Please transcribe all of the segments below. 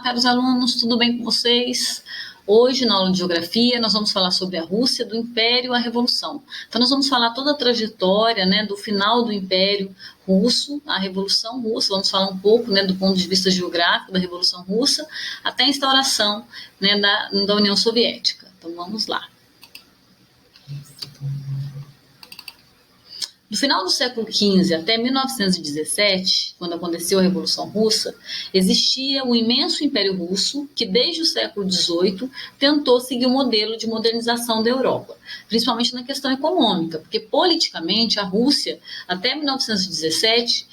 Caros alunos, tudo bem com vocês? Hoje, na aula de Geografia, nós vamos falar sobre a Rússia, do Império à Revolução. Então, nós vamos falar toda a trajetória, né, do final do Império Russo à Revolução Russa. Vamos falar um pouco, né, do ponto de vista geográfico da Revolução Russa até a instauração, né, da União Soviética. Então, vamos lá. No final do século XV até 1917, quando aconteceu a Revolução Russa, existia o imenso Império Russo que, desde o século XVIII, tentou seguir o modelo de modernização da Europa, principalmente na questão econômica, porque politicamente a Rússia, até 1917,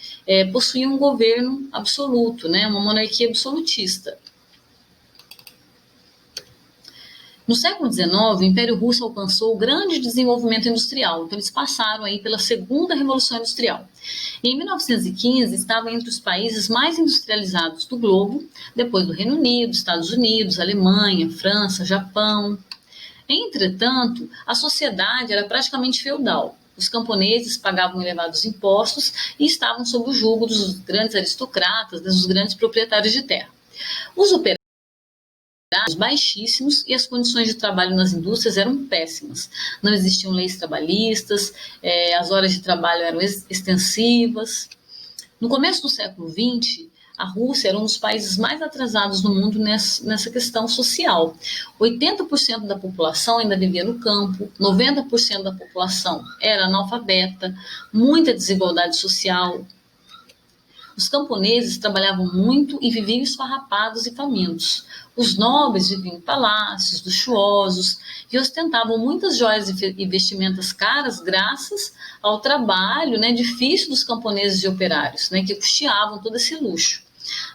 possuía um governo absoluto, né, uma monarquia absolutista. No século XIX, o Império Russo alcançou grande desenvolvimento industrial, então eles passaram aí pela segunda Revolução Industrial. E em 1915, estava entre os países mais industrializados do globo, depois do Reino Unido, Estados Unidos, Alemanha, França, Japão. Entretanto, a sociedade era praticamente feudal. Os camponeses pagavam elevados impostos e estavam sob o jugo dos grandes aristocratas, dos grandes proprietários de terra. Os operários baixíssimos e as condições de trabalho nas indústrias eram péssimas. Não existiam leis trabalhistas, as horas de trabalho eram extensivas. No começo do século XX, a Rússia era um dos países mais atrasados do mundo nessa questão social. 80% da população ainda vivia no campo, 90% da população era analfabeta, muita desigualdade social. Os camponeses trabalhavam muito e viviam esfarrapados e famintos. Os nobres viviam em palácios luxuosos e ostentavam muitas joias e vestimentas caras graças ao trabalho, né, difícil dos camponeses e operários, né, que custeavam todo esse luxo.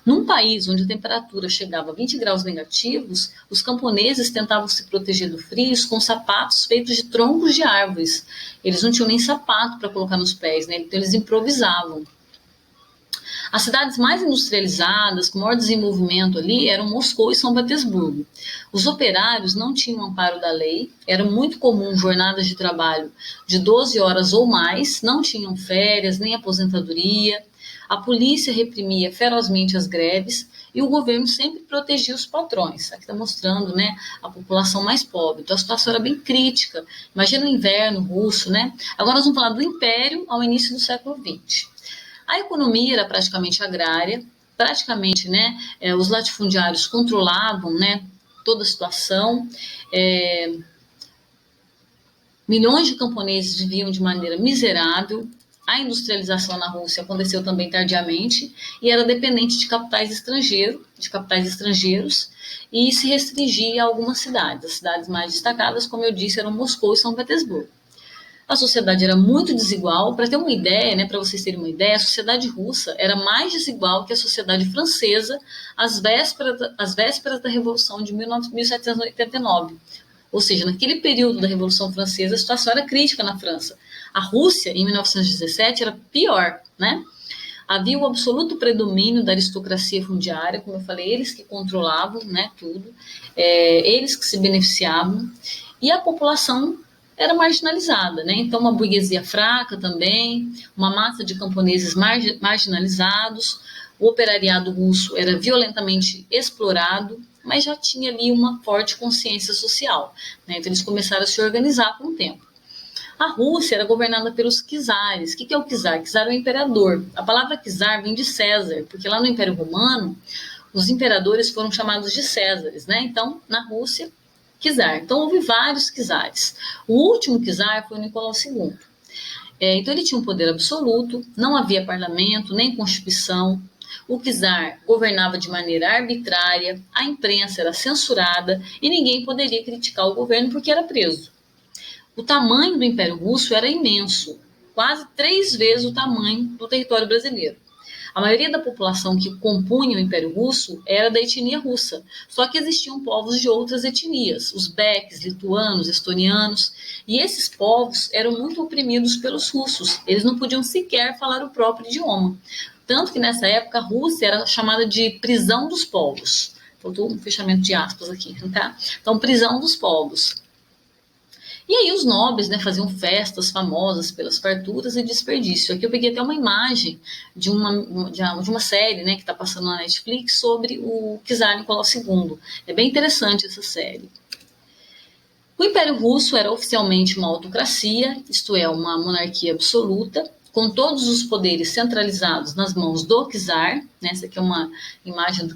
Num país onde a temperatura chegava a 20 graus negativos, os camponeses tentavam se proteger do frio com sapatos feitos de troncos de árvores. Eles não tinham nem sapato para colocar nos pés, né, então eles improvisavam. As cidades mais industrializadas, com maior desenvolvimento ali, eram Moscou e São Petersburgo. Os operários não tinham amparo da lei, era muito comum jornadas de trabalho de 12 horas ou mais, não tinham férias nem aposentadoria. A polícia reprimia ferozmente as greves e o governo sempre protegia os patrões. Aqui está mostrando, né, a população mais pobre. Então a situação era bem crítica. Imagina o inverno russo, né? Agora nós vamos falar do Império ao início do século XX. A economia era praticamente agrária, praticamente, né, os latifundiários controlavam, né, toda a situação, milhões de camponeses viviam de maneira miserável, a industrialização na Rússia aconteceu também tardiamente e era dependente de capitais estrangeiros e se restringia a algumas cidades. As cidades mais destacadas, como eu disse, eram Moscou e São Petersburgo. A sociedade era muito desigual. Para ter uma ideia, né, para vocês terem uma ideia, a sociedade russa era mais desigual que a sociedade francesa às vésperas da Revolução de 1789. Ou seja, naquele período da Revolução Francesa, a situação era crítica na França. A Rússia, em 1917, era pior, né? Havia o absoluto predomínio da aristocracia fundiária, como eu falei, eles que controlavam, né, tudo, eles que se beneficiavam, e a população era marginalizada, né? Então uma burguesia fraca também, uma massa de camponeses marginalizados, o operariado russo era violentamente explorado, mas já tinha ali uma forte consciência social, né? Então eles começaram a se organizar com o tempo. A Rússia era governada pelos czares. O que é o czar? Czar é o imperador. A palavra czar vem de César, porque lá no Império Romano os imperadores foram chamados de Césares, né? Então na Rússia, czar. Então houve vários czares. O último czar foi o Nicolau II. Então ele tinha um poder absoluto, não havia parlamento, nem constituição. O czar governava de maneira arbitrária, a imprensa era censurada e ninguém poderia criticar o governo porque era preso. O tamanho do Império Russo era imenso, quase 3 vezes o tamanho do território brasileiro. A maioria da população que compunha o Império Russo era da etnia russa, só que existiam povos de outras etnias, uzbeques, lituanos, estonianos, e esses povos eram muito oprimidos pelos russos, eles não podiam sequer falar o próprio idioma. Tanto que nessa época a Rússia era chamada de prisão dos povos. Faltou um fechamento de aspas aqui, tá? Então, prisão dos povos. E aí os nobres, né, faziam festas famosas pelas farturas e desperdício. Aqui eu peguei até uma imagem de uma série, né, que está passando na Netflix sobre o czar Nicolau II. É bem interessante essa série. O Império Russo era oficialmente uma autocracia, isto é, uma monarquia absoluta, com todos os poderes centralizados nas mãos do czar. Né? Essa aqui é uma imagem do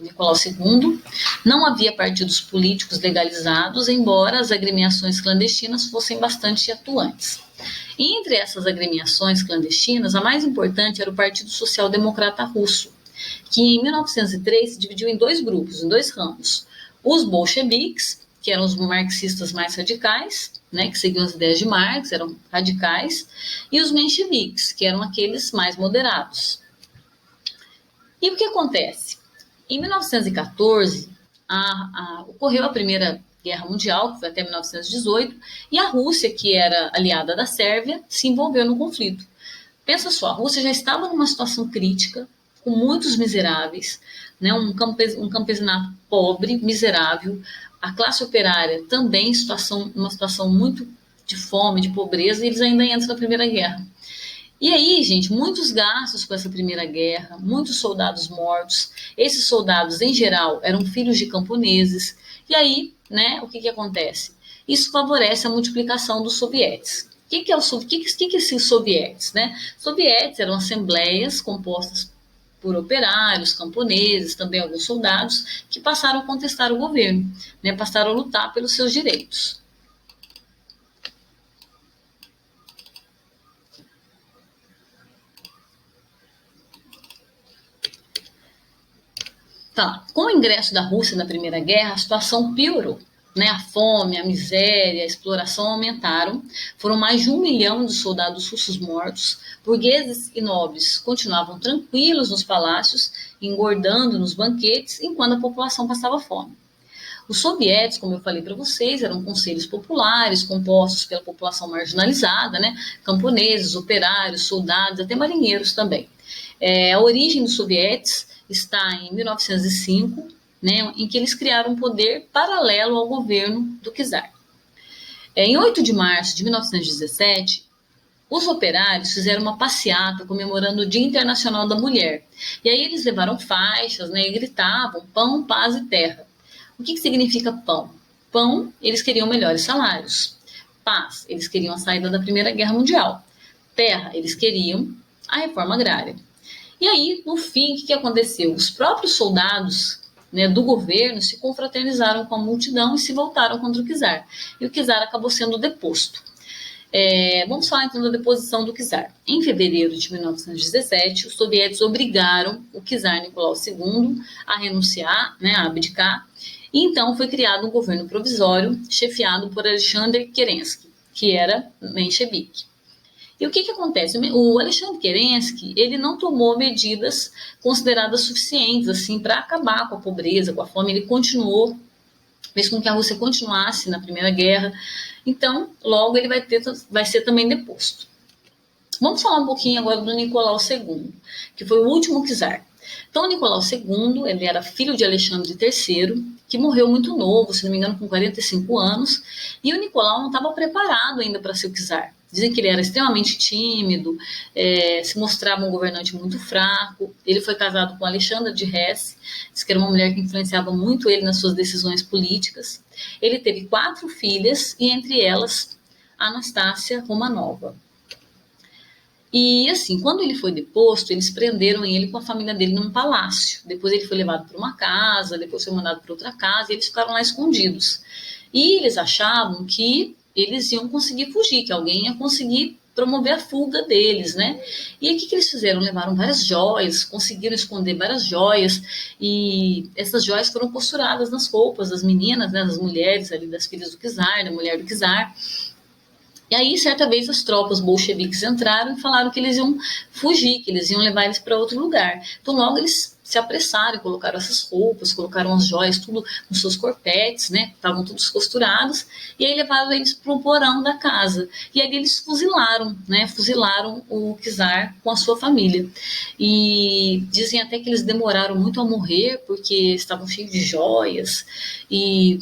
Nicolau II. Não havia partidos políticos legalizados, embora as agremiações clandestinas fossem bastante atuantes. E entre essas agremiações clandestinas, a mais importante era o Partido Social Democrata Russo, que em 1903 se dividiu em dois grupos, em dois ramos. Os bolcheviques, que eram os marxistas mais radicais, né, que seguiam as ideias de Marx, eram radicais, e os mencheviques, que eram aqueles mais moderados. E o que acontece? Em 1914, ocorreu a Primeira Guerra Mundial, que foi até 1918, e a Rússia, que era aliada da Sérvia, se envolveu no conflito. Pensa só, a Rússia já estava numa situação crítica, com muitos miseráveis, né, um campesinato pobre, miserável, a classe operária também em uma situação muito de fome, de pobreza, e eles ainda entram na Primeira Guerra. E aí, gente, muitos gastos com essa Primeira Guerra, muitos soldados mortos. Esses soldados, em geral, eram filhos de camponeses. E aí, né, o que acontece? Isso favorece a multiplicação dos sovietes. O que é esses sovietes? Né? Sovietes eram assembleias compostas por operários, camponeses, também alguns soldados, que passaram a contestar o governo, né, passaram a lutar pelos seus direitos. Tá. Com o ingresso da Rússia na Primeira Guerra, a situação piorou. Né? A fome, a miséria, a exploração aumentaram. Foram mais de 1 milhão de soldados russos mortos. Burgueses e nobres continuavam tranquilos nos palácios, engordando nos banquetes, enquanto a população passava fome. Os sovietes, como eu falei para vocês, eram conselhos populares, compostos pela população marginalizada, né? Camponeses, operários, soldados, até marinheiros também. A origem dos sovietes está em 1905, né, em que eles criaram um poder paralelo ao governo do czar. Em 8 de março de 1917, os operários fizeram uma passeata comemorando o Dia Internacional da Mulher. E aí eles levaram faixas, né, e gritavam pão, paz e terra. O que significa pão? Pão, eles queriam melhores salários. Paz, eles queriam a saída da Primeira Guerra Mundial. Terra, eles queriam a reforma agrária. E aí, no fim, o que aconteceu? Os próprios soldados, né, do governo se confraternizaram com a multidão e se voltaram contra o czar. E o czar acabou sendo deposto. Vamos falar então da deposição do czar. Em fevereiro de 1917, os sovietes obrigaram o czar Nicolau II a renunciar, né, a abdicar, e então foi criado um governo provisório chefiado por Alexander Kerensky, que era menchevique. E o que acontece? O Alexandre Kerensky, ele não tomou medidas consideradas suficientes assim para acabar com a pobreza, com a fome. Ele continuou, fez com que a Rússia continuasse na Primeira Guerra. Então, logo ele vai ser também deposto. Vamos falar um pouquinho agora do Nicolau II, que foi o último czar. Então, Nicolau II, ele era filho de Alexandre III, que morreu muito novo, se não me engano, com 45 anos, e o Nicolau não estava preparado ainda para ser o czar. Dizem que ele era extremamente tímido, se mostrava um governante muito fraco. Ele foi casado com Alexandra de Hesse, que era uma mulher que influenciava muito ele nas suas decisões políticas. Ele teve 4 filhas, e entre elas, Anastácia Romanova. E assim, quando ele foi deposto, eles prenderam ele com a família dele num palácio. Depois ele foi levado para uma casa, depois foi mandado para outra casa, e eles ficaram lá escondidos. E eles achavam que eles iam conseguir fugir, que alguém ia conseguir promover a fuga deles, né? E aí o que eles fizeram? Levaram várias joias, conseguiram esconder várias joias, e essas joias foram costuradas nas roupas das meninas, né, das mulheres ali, das filhas do czar, da mulher do czar. E aí, certa vez, as tropas bolcheviques entraram e falaram que eles iam fugir, que eles iam levar eles para outro lugar. Então, logo eles se apressaram, colocaram essas roupas, colocaram as joias, tudo nos seus corpetes, né? Estavam todos costurados. E aí levaram eles para o porão da casa. E aí eles fuzilaram, né? Fuzilaram o czar com a sua família. E dizem até que eles demoraram muito a morrer, porque estavam cheios de joias. E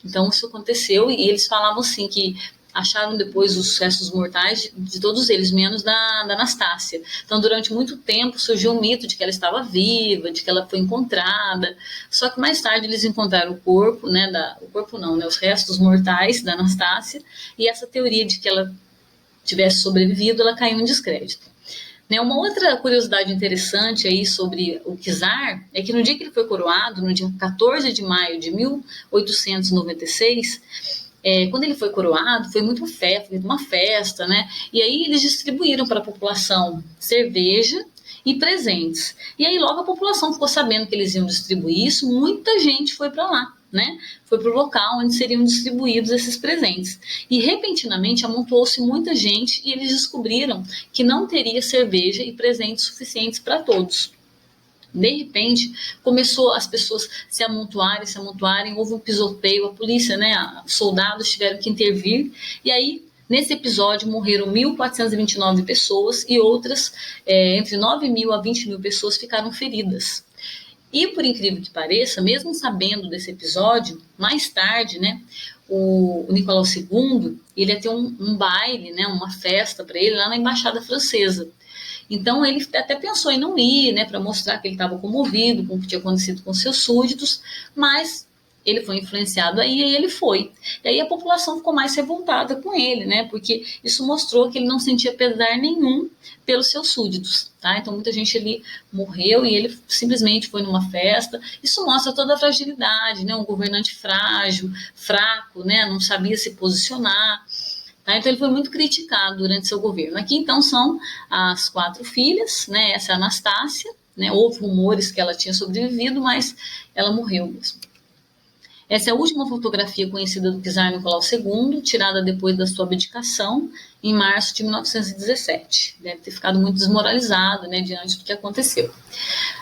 Então isso aconteceu e eles falavam assim que acharam depois os restos mortais de todos eles, menos da Anastácia. Então, durante muito tempo, surgiu um mito de que ela estava viva, de que ela foi encontrada. Só que mais tarde eles encontraram o corpo, né, os restos mortais da Anastácia, e essa teoria de que ela tivesse sobrevivido, ela caiu em descrédito. Uma outra curiosidade interessante aí sobre o czar é que no dia que ele foi coroado, no dia 14 de maio de 1896, quando ele foi coroado, foi uma festa, né? E aí eles distribuíram para a população cerveja e presentes. E aí logo a população ficou sabendo que eles iam distribuir isso, muita gente foi para lá, né? Foi para o local onde seriam distribuídos esses presentes. E repentinamente amontoou-se muita gente e eles descobriram que não teria cerveja e presentes suficientes para todos. De repente, começou as pessoas se amontoarem, houve um pisoteio, a polícia, né, os soldados tiveram que intervir, e aí, nesse episódio, morreram 1.429 pessoas e outras, entre 9.000 a 20.000 pessoas ficaram feridas. E, por incrível que pareça, mesmo sabendo desse episódio, mais tarde, né, o Nicolau II, ele ia ter um baile, né, uma festa para ele lá na Embaixada Francesa. Então ele até pensou em não ir, né, para mostrar que ele estava comovido com o que tinha acontecido com seus súditos, mas ele foi influenciado aí e ele foi. E aí a população ficou mais revoltada com ele, né, porque isso mostrou que ele não sentia pesar nenhum pelos seus súditos, tá? Então muita gente ali morreu e ele simplesmente foi numa festa. Isso mostra toda a fragilidade, né, um governante frágil, fraco, né, não sabia se posicionar. Então ele foi muito criticado durante seu governo. Aqui então são as 4 filhas, né? Essa é a Anastácia, né? Houve rumores que ela tinha sobrevivido, mas ela morreu mesmo. Essa é a última fotografia conhecida do czar Nicolau II, tirada depois da sua abdicação, em março de 1917. Deve ter ficado muito desmoralizado, né, diante do que aconteceu.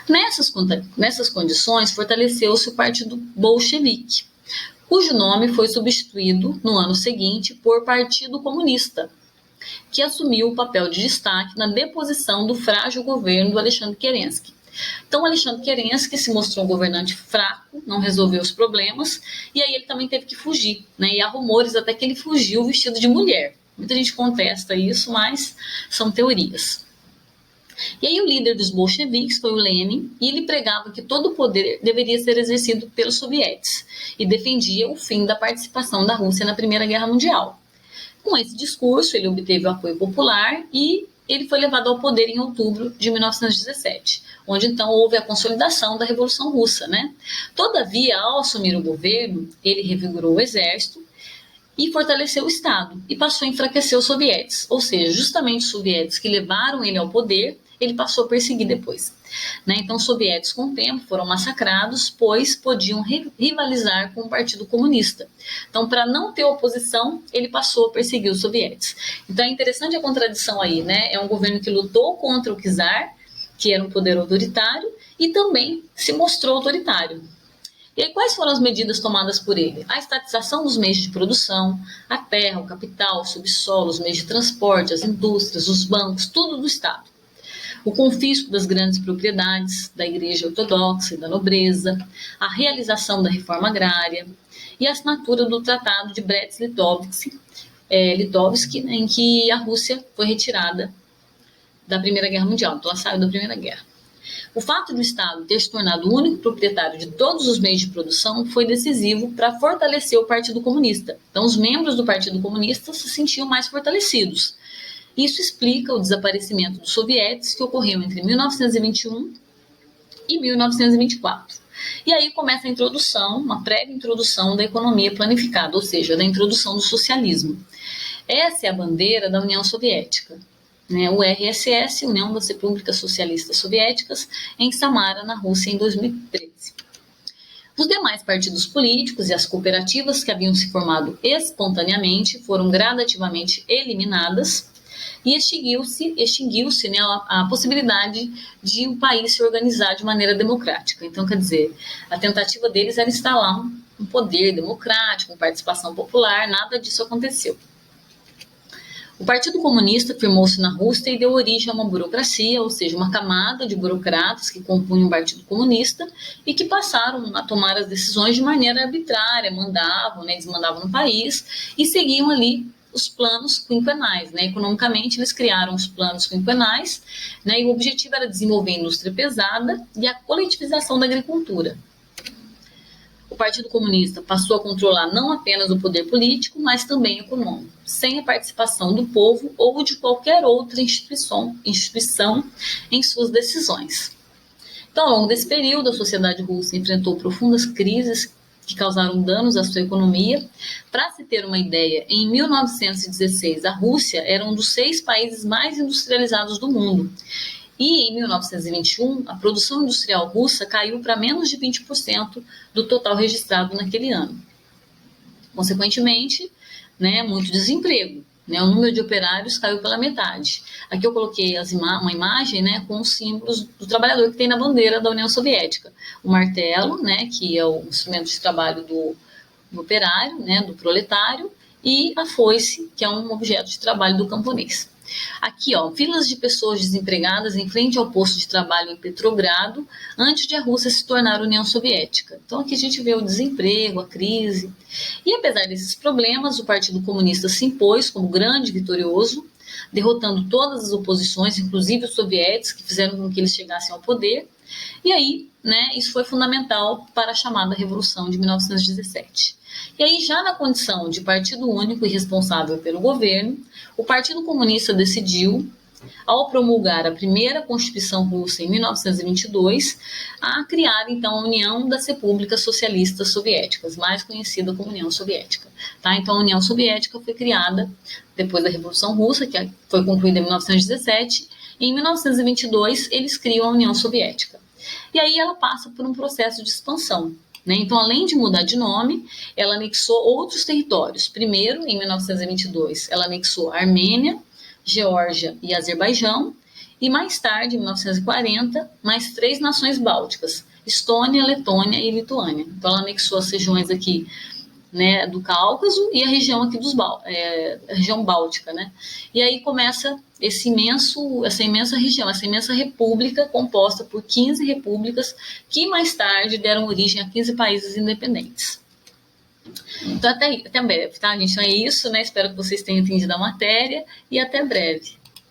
Nessas condições, fortaleceu-se o partido bolchevique, cujo nome foi substituído no ano seguinte por Partido Comunista, que assumiu o papel de destaque na deposição do frágil governo do Alexandre Kerenski. Então, Alexandre Kerenski se mostrou um governante fraco, não resolveu os problemas, e aí ele também teve que fugir, né? E há rumores até que ele fugiu vestido de mulher. Muita gente contesta isso, mas são teorias. E aí o líder dos bolcheviques foi o Lenin, e ele pregava que todo o poder deveria ser exercido pelos sovietes, e defendia o fim da participação da Rússia na Primeira Guerra Mundial. Com esse discurso, ele obteve o apoio popular e ele foi levado ao poder em outubro de 1917, onde então houve a consolidação da Revolução Russa, né? Todavia, ao assumir o governo, ele revigorou o exército e fortaleceu o Estado, e passou a enfraquecer os sovietes, ou seja, justamente os sovietes que levaram ele ao poder, ele passou a perseguir depois. Então, os sovietes, com o tempo, foram massacrados, pois podiam rivalizar com o Partido Comunista. Então, para não ter oposição, ele passou a perseguir os sovietes. Então, é interessante a contradição aí, né? É um governo que lutou contra o czar, que era um poder autoritário, e também se mostrou autoritário. E aí, quais foram as medidas tomadas por ele? A estatização dos meios de produção, a terra, o capital, o subsolo, os meios de transporte, as indústrias, os bancos, tudo do Estado. O confisco das grandes propriedades da Igreja Ortodoxa e da nobreza, a realização da reforma agrária e a assinatura do Tratado de Brest-Litovsk, em que a Rússia foi retirada da Primeira Guerra Mundial, então ela saiu da Primeira Guerra. O fato do Estado ter se tornado o único proprietário de todos os meios de produção foi decisivo para fortalecer o Partido Comunista. Então, os membros do Partido Comunista se sentiam mais fortalecidos. Isso explica o desaparecimento dos sovietes, que ocorreu entre 1921 e 1924. E aí começa a introdução, uma prévia introdução da economia planificada, ou seja, da introdução do socialismo. Essa é a bandeira da União Soviética, né? O RSS, União das Repúblicas Socialistas Soviéticas, em Samara, na Rússia, em 2013. Os demais partidos políticos e as cooperativas que haviam se formado espontaneamente foram gradativamente eliminadas, e extinguiu-se, né, a possibilidade de o país se organizar de maneira democrática. Então, quer dizer, a tentativa deles era instalar um poder democrático, com participação popular, nada disso aconteceu. O Partido Comunista firmou-se na Rússia e deu origem a uma burocracia, ou seja, uma camada de burocratas que compunham o Partido Comunista e que passaram a tomar as decisões de maneira arbitrária, mandavam, né, desmandavam no país e seguiam ali os planos quinquenais, né? Economicamente, eles criaram os planos quinquenais, né? E o objetivo era desenvolver a indústria pesada e a coletivização da agricultura. O Partido Comunista passou a controlar não apenas o poder político, mas também econômico, sem a participação do povo ou de qualquer outra instituição em suas decisões. Então, ao longo desse período, a sociedade russa enfrentou profundas crises que causaram danos à sua economia. Para se ter uma ideia, em 1916, a Rússia era um dos 6 países mais industrializados do mundo. E em 1921, a produção industrial russa caiu para menos de 20% do total registrado naquele ano. Consequentemente, né, muito desemprego. Né, o número de operários caiu pela metade. Aqui eu coloquei uma imagem, né, com os símbolos do trabalhador que tem na bandeira da União Soviética. O martelo, né, que é o instrumento de trabalho do operário, né, do proletário, e a foice, que é um objeto de trabalho do camponês. Aqui, ó, filas de pessoas desempregadas em frente ao posto de trabalho em Petrogrado, antes de a Rússia se tornar União Soviética. Então aqui a gente vê o desemprego, a crise. E apesar desses problemas, o Partido Comunista se impôs como grande vitorioso, derrotando todas as oposições, inclusive os soviéticos, que fizeram com que eles chegassem ao poder. E aí, né, isso foi fundamental para a chamada Revolução de 1917. E aí, já na condição de partido único e responsável pelo governo, o Partido Comunista decidiu, ao promulgar a primeira Constituição Russa em 1922, a criar, então, a União das Repúblicas Socialistas Soviéticas, mais conhecida como União Soviética. Tá? Então, a União Soviética foi criada depois da Revolução Russa, que foi concluída em 1917, e em 1922 eles criam a União Soviética. E aí ela passa por um processo de expansão. Né? Então, além de mudar de nome, ela anexou outros territórios. Primeiro, em 1922, ela anexou a Armênia, Geórgia e Azerbaijão, e mais tarde, em 1940, mais 3 nações bálticas, Estônia, Letônia e Lituânia. Então, ela anexou as regiões aqui, né, do Cáucaso e a região aqui a região báltica, né? E aí começa essa imensa região, essa imensa república composta por 15 repúblicas que mais tarde deram origem a 15 países independentes. Então até breve, tá, gente? Então é isso, né? Espero que vocês tenham entendido a matéria e até breve.